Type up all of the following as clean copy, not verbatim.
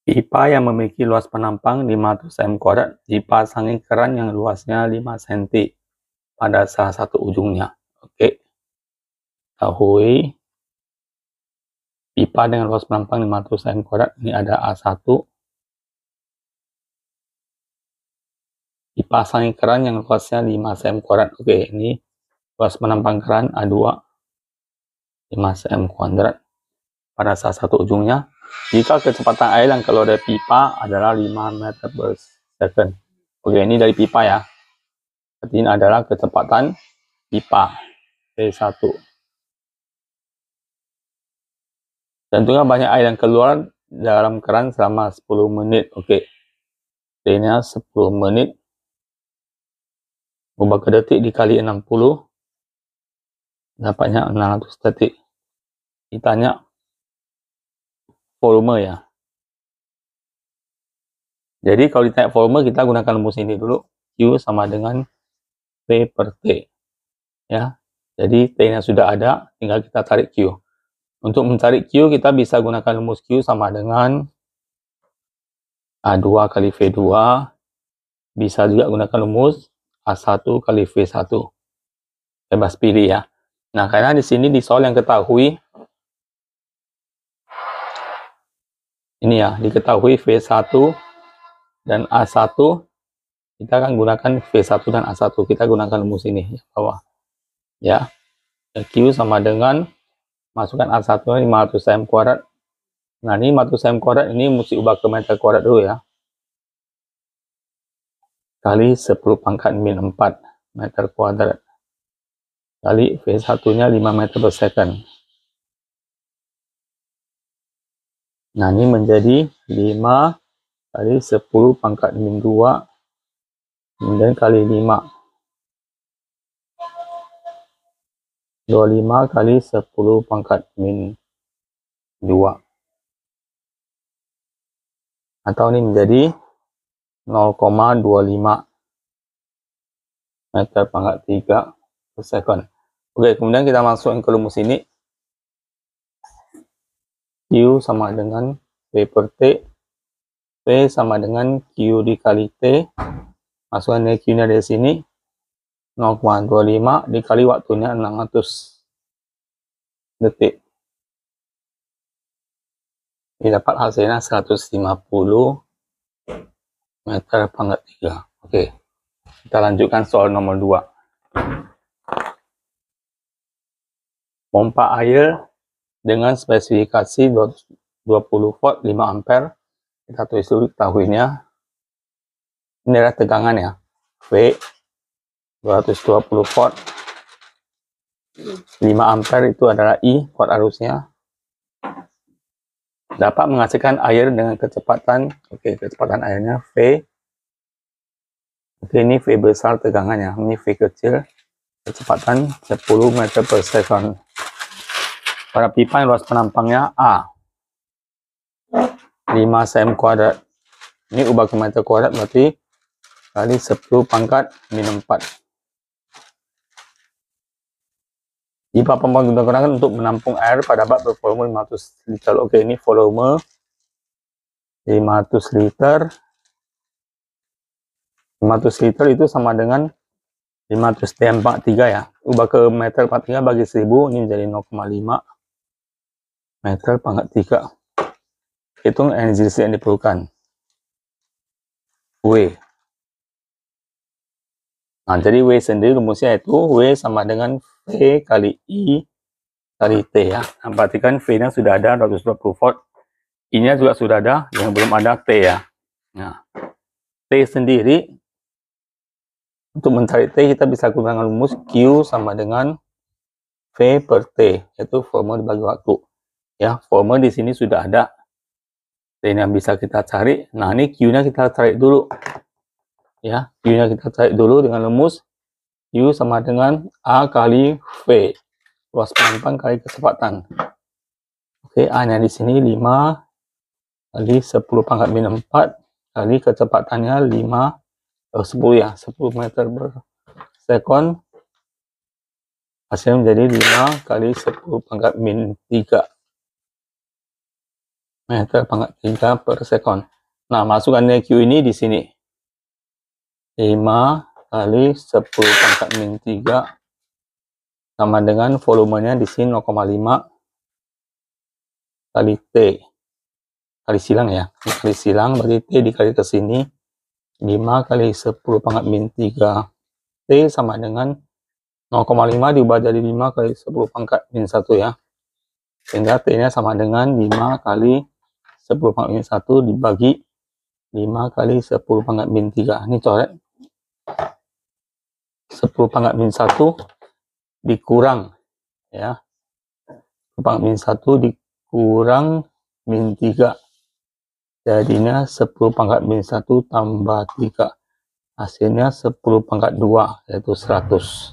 Pipa yang memiliki luas penampang 500 cm2 dipasangi keran yang luasnya 5 cm pada salah satu ujungnya. Oke. Ketahui pipa dengan luas penampang 500 cm2 ini ada A1. Dipasangi keran yang luasnya 5 cm2. Oke, ini luas penampang keran A2 5 cm2 pada salah satu ujungnya. Jika kecepatan air yang keluar dari pipa adalah 5 meter per second. Oke, ini dari pipa ya. Berarti ini adalah kecepatan pipa P1. Tentunya banyak air yang keluar dalam keran selama 10 menit. Oke. T-nya 10 menit. Ubah ke detik dikali 60. Dapatnya 600 detik. Ditanya volume ya. Jadi kalau ditanya volume kita gunakan rumus ini dulu. Q sama dengan P per T. Ya. Jadi T-nya sudah ada, tinggal kita tarik Q. Untuk mencari Q kita bisa gunakan rumus Q sama dengan A2 kali V2. Bisa juga gunakan rumus A1 kali V1. Bebas pilih ya. Nah, karena di sini di soal yang ketahui ini ya, diketahui V1 dan A1, kita akan gunakan V1 dan A1. Kita gunakan rumus ini di bawah. Ya. Q sama dengan masukkan A1 500 cm2. Nah, ini 500 cm2 ini mesti ubah ke meter kuadrat dulu ya. Kali 10 pangkat min 4 meter kuadrat. Kali V1-nya 5 meter per second. Nah, ini menjadi 5 kali 10 pangkat min 2. Kemudian kali 5. 25 kali 10 pangkat min 2. Atau ini menjadi 0,25 meter pangkat 3 per second. Oke, kemudian kita masukkan ke rumus ini. Q sama dengan P per T. P sama dengan Q dikali T. Masukkan Q-nya dari sini. 0,25 dikali waktunya 600 detik. Ini dapat hasilnya 150 meter pangkat 3. Oke. Kita lanjutkan soal nomor 2. Pompa air dengan spesifikasi 20 volt 5 ampere. Kita tulis dulu ketahuinya. Ini adalah tegangan ya. V 220 volt 5 ampere itu adalah I, kuat arusnya. Dapat menghasilkan air dengan kecepatan, oke, kecepatan airnya V. Oke, ini V besar tegangannya, ini V kecil, kecepatan 10 meter per second. Pada pipa yang luas penampangnya A 5 cm2. Ini ubah ke meter kuadrat berarti kali 10 pangkat min 4. Pipa pompa digunakan untuk menampung air pada bak bervolume 500 liter. Oke, ini volume 500 liter. 500 liter itu sama dengan 500 T43 ya. Ubah ke meter 43 bagi 1000, ini menjadi 0,5 meter pangkat 3. Hitung energi listrik yang diperlukan. W. Nah, jadi W sendiri rumusnya itu W sama dengan V kali I kali T ya. Nah, perhatikan V-nya sudah ada 220 volt. I-nya juga sudah ada, yang belum ada T ya. Nah, T sendiri, untuk mencari T kita bisa gunakan rumus Q sama dengan V per T, yaitu formula dibagi waktu. Ya, formula di sini sudah ada. T-nya bisa kita cari. Nah, ini Q-nya kita cari dulu. Ya, Q-nya kita cari dulu dengan rumus Q sama dengan A kali V. Luas penampang kali kecepatan. Oke, A-nya di sini 5 kali 10 pangkat min 4 kali kecepatannya 10 ya, 10 meter per second. Hasilnya menjadi 5 kali 10 pangkat min 3. meter pangkat 3 per sekon. Nah, masukkan nilai Q ini di sini. 5 kali 10 pangkat min 3 sama dengan volumenya di sini 0,5 kali T. Kali silang ya. Kali silang berarti T dikali ke sini. 5 kali 10 pangkat min 3 T sama dengan 0,5 diubah jadi 5 kali 10 pangkat min 1 ya. Sehingga T-nya sama dengan 5 kali 10 pangkat min 1 dibagi 5 kali 10 pangkat min 3. Ini coret. 10 pangkat min 1 dikurang ya. Pangkat min 1 dikurang min 3. Jadinya 10 pangkat min 1 tambah 3. Hasilnya 10 pangkat 2 yaitu 100.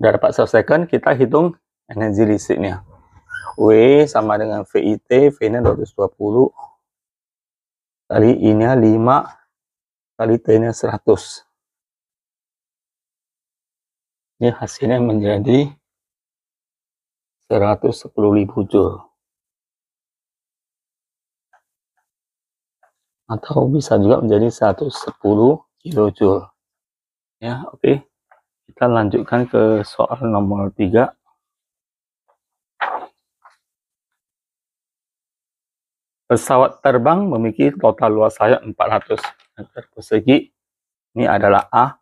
Sudah dapat selesaikan, kita hitung energi listriknya. W sama dengan VIT, V-nya 220, kali I-nya 5, kali T-nya 100. Ini hasilnya menjadi 110.000 Joule. Atau bisa juga menjadi 110 kilojoule. Ya, oke. Kita lanjutkan ke soal nomor 3. Pesawat terbang memiliki total luas sayap 400 meter persegi. Ini adalah A.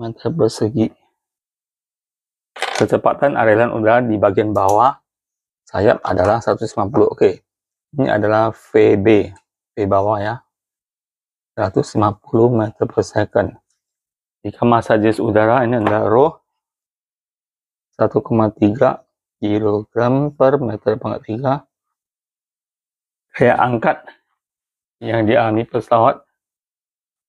meter persegi. Kecepatan aliran udara di bagian bawah sayap adalah 150. Oke. Ini adalah VB. V bawah ya. 150 meter per second. Jika massa jet udara ini adalah rho 1,3 kg per meter pangkat 3. Gaya angkat yang dialami pesawat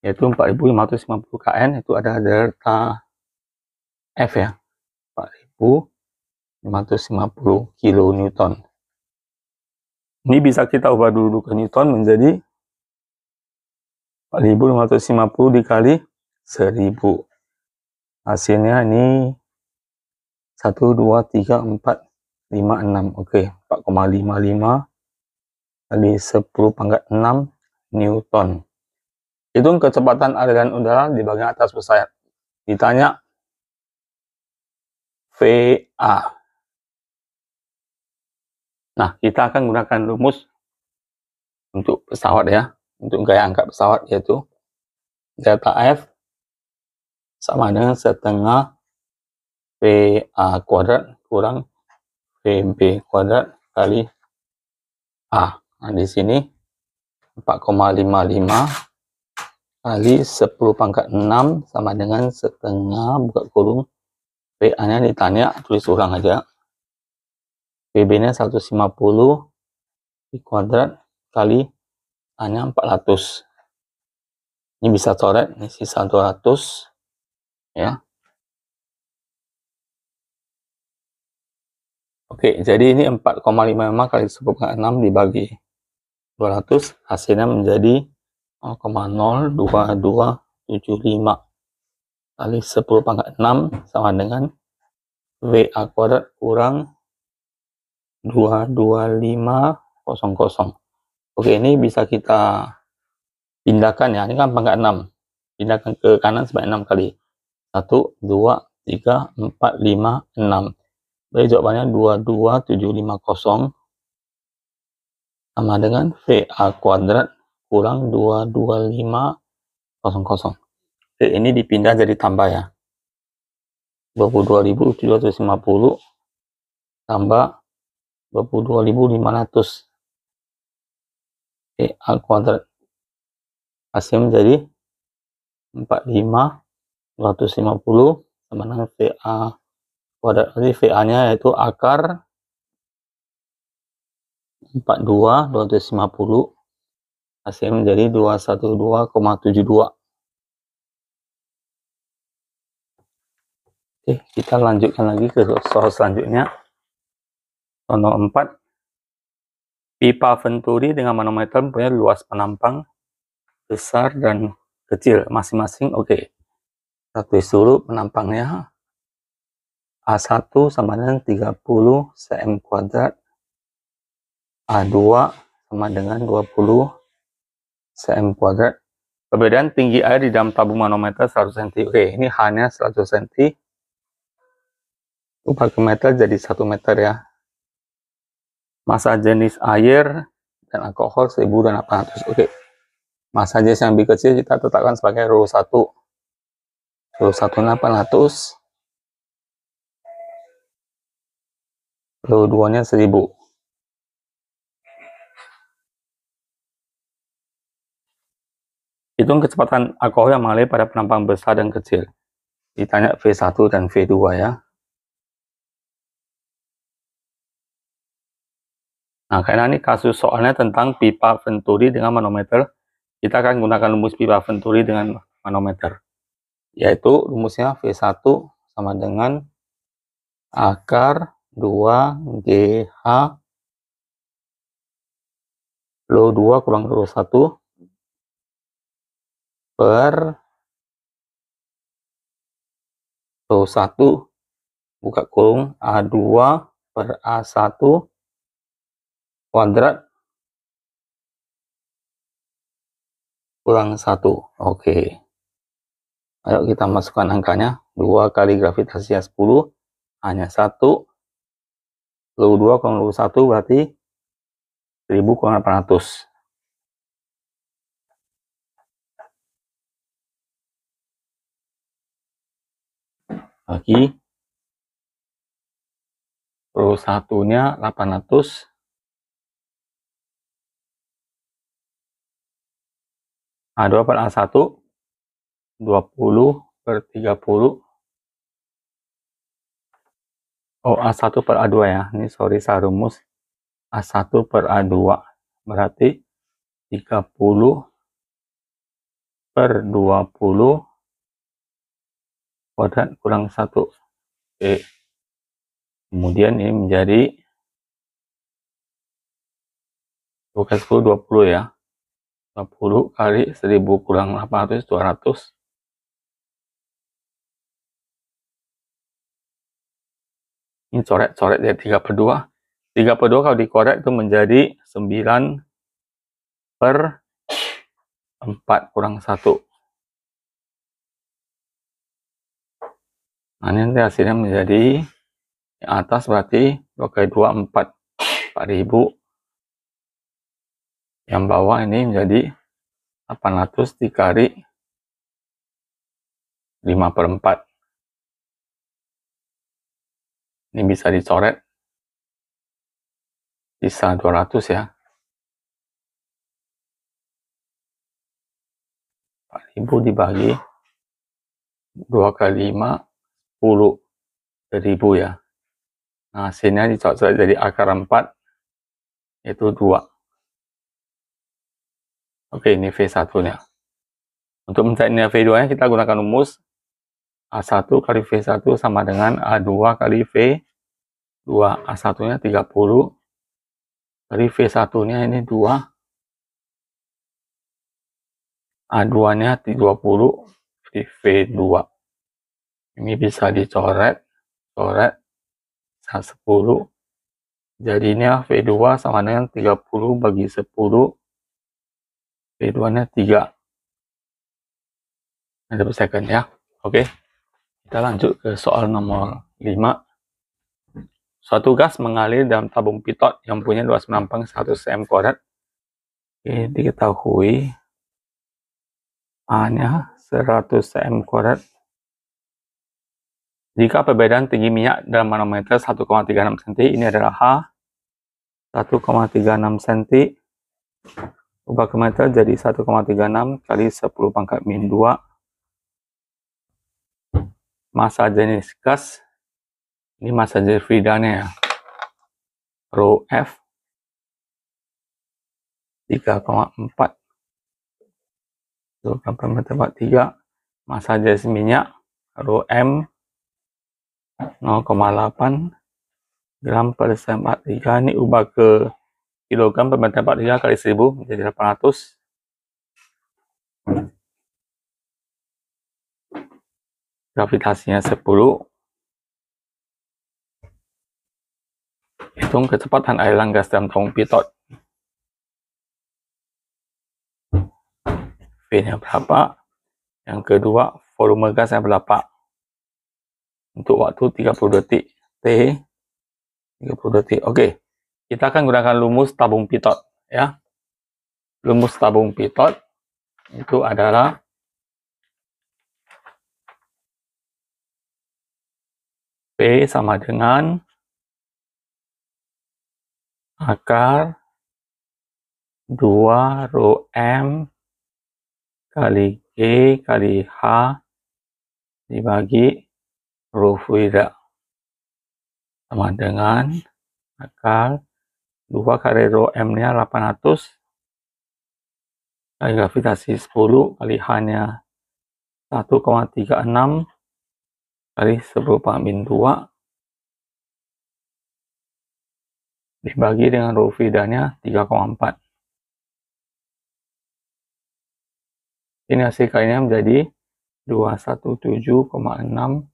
yaitu 4.550 kN, itu ada delta F ya. 4.550 kN. Ini bisa kita ubah dulu ke Newton menjadi 4.550 dikali 1000. Hasilnya ini 1, 2, 3, 4, 5, 6. Oke, 4,55 kali 10 pangkat 6 Newton. Hitung kecepatan aliran udara di bagian atas pesawat. Ditanya VA. Nah, kita akan gunakan rumus untuk pesawat ya, untuk gaya angkat pesawat, yaitu delta F sama dengan setengah VA kuadrat kurang VB kuadrat kali A. Nah, di sini 4,55 kali 10 pangkat 6 sama dengan setengah buka kurung VA-nya ditanya, tulis ulang aja. VB-nya 150 di kuadrat kali A-nya 400. Ini bisa coret, ini sisa 200 ya. Oke, jadi ini 4,55 kali 10 pangkat 6 dibagi 200, hasilnya menjadi 0,02275 kali 10 pangkat 6 sama dengan VA kuadrat kurang 22500. Oke, ini bisa kita pindahkan ya, ini kan pangkat 6. Pindahkan ke kanan sebanyak 6 kali. 1, 2, 3, 4, 5, 6. Jadi jawabannya 22750 sama dengan VA kuadrat kurang 22500. Oke, ini dipindah jadi tambah ya. 22.750 tambah 22.500 VA kuadrat. Hasil menjadi 45.250 sama dengan VA kuadrat. Jadi VA-nya yaitu akar 42.250. Hasil menjadi 212,72. Oke, kita lanjutkan lagi ke soal selanjutnya. Contoh 4. Pipa Venturi dengan manometer mempunyai luas penampang besar dan kecil masing-masing. Oke. Kita tulis dulu penampangnya. A1 sama dengan 30 cm kuadrat. A2 sama dengan 20 cm kuadrat. Perbedaan tinggi air di dalam tabung manometer 100 cm. Oke, ini H-nya 100 cm. Ubah ke meter jadi 1 meter ya. Massa jenis air dan alkohol 1800. Oke. Massa jenis yang lebih kecil kita tetapkan sebagai Rho 1. Rho 1 800. Rho 2-nya 1000. Hitung kecepatan alkohol yang mengalir pada penampang besar dan kecil. Ditanya V1 dan V2 ya. Nah, karena ini kasus soalnya tentang pipa Venturi dengan manometer, kita akan gunakan rumus pipa Venturi dengan manometer. Yaitu rumusnya V1 sama dengan akar 2GH Rho 2 kurang Rho 1 per Rho 1 buka kurung A2 per A1 kuadrat kurang 1. Oke. Ayo kita masukkan angkanya. 2 kali gravitasinya 10 hanya 1. Rho 2 kurang Rho 1 berarti 1000 kurang 800. Lagi Rho 1-nya 800. A2 per A1 20 per 30. Oh, A1 per A2 ya. Ini sorry saya rumus. A1 per A2 berarti 30 per 20 kuadrat kurang 1. Oke. Kemudian ini menjadi 2 kali 10 20 ya. 20 kali 1000 kurang 800 200. Ini coret-coret dari 3 per 2. 3 per 2 kalau dikorek itu menjadi 9 per 4 kurang 1. Nah, ini nanti hasilnya menjadi yang atas berarti 2 kali 2 4. 4000. Yang bawah ini menjadi 800 dikali 5 per 4. Ini bisa dicoret. Sisa 200 ya. 4000 dibagi 2 kali 5 10 1000 ya. Nah, hasilnya dicoret jadi akar 4 yaitu 2. Oke, ini V1 nya. Untuk mencari nilai V2 nya kita gunakan rumus A1 kali V1 sama dengan A2 kali V2. A1 nya 30 kali V1 nya ini 2. A2 nya 20 kali V2. Ini bisa dicoret, coret 10. Jadinya V2 sama dengan 30 bagi 10. V2 nya 3 meter per second ya. Oke, kita lanjut ke soal nomor 5. Suatu gas mengalir dalam tabung pitot yang punya luas penampang 100 cm kuadrat. Ini diketahui A-nya 100 cm kuadrat. Jika perbedaan tinggi minyak dalam manometer 1,36 cm, ini adalah H 1,36 cm. Ubah ke meter jadi 1,36 kali 10 pangkat min 2. Massa jenis gas. Ini massa jenis Fridanya ya. Rho F 3,4. Berapa meter 3. Massa jenis minyak Rho M 0,8 gram per cm 3. Ini ubah ke kilogram per meter 3 kali 1000 menjadi 800. Gravitasinya 10. Hitung kecepatan aliran gas dalam tabung pitot. V-nya berapa? Yang kedua, volume gasnya berapa? Untuk waktu 30 detik. T 30 detik. Oke. Kita akan gunakan rumus tabung pitot, ya. Rumus tabung pitot itu adalah P sama dengan akar 2 rho M kali G kali H dibagi rho fluida sama dengan akar 2 kali rho M nya 800 kali gravitasi 10 kali H nya 1,36 kali 10⁻², dibagi dengan rho fluidanya 3,4. Ini hasil kalinya menjadi 217,6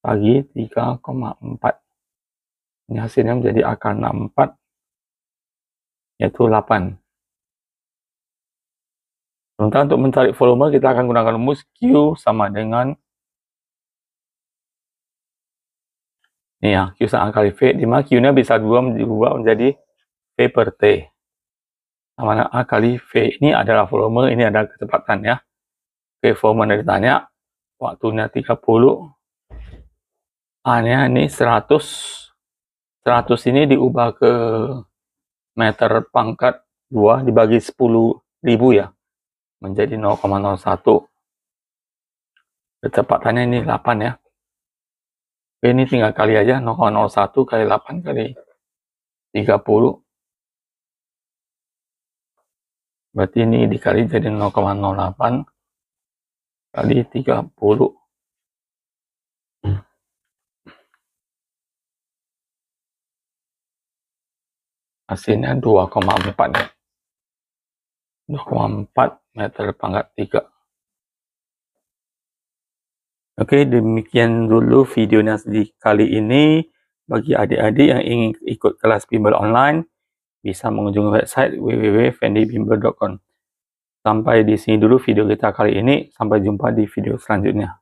bagi 3,4. Ini hasilnya menjadi akar 64, yaitu 8. Sementara untuk mencari volume, kita akan gunakan rumus Q sama dengan ini ya, Q sama kali V, di mana Q-nya bisa diubah menjadi V per T. Sama dengan A kali V. Ini adalah volume, ini adalah kecepatan ya. Oke, volume ditanya, waktunya 30. A-nya ini 100. 100 ini diubah ke meter pangkat 2 dibagi 10.000 ya. Menjadi 0,01. Kecepatannya ini 8 ya. Oke, ini tinggal kali aja 0,01 kali 8 kali 30. Berarti ini dikali jadi 0,08 kali 30. Hasilnya 2,4 ya. 2,4 meter pangkat 3. Oke, demikian dulu videonya di kali ini. Bagi adik-adik yang ingin ikut kelas bimbel online, bisa mengunjungi website www.fendibimbel.com. Sampai di sini dulu video kita kali ini. Sampai jumpa di video selanjutnya.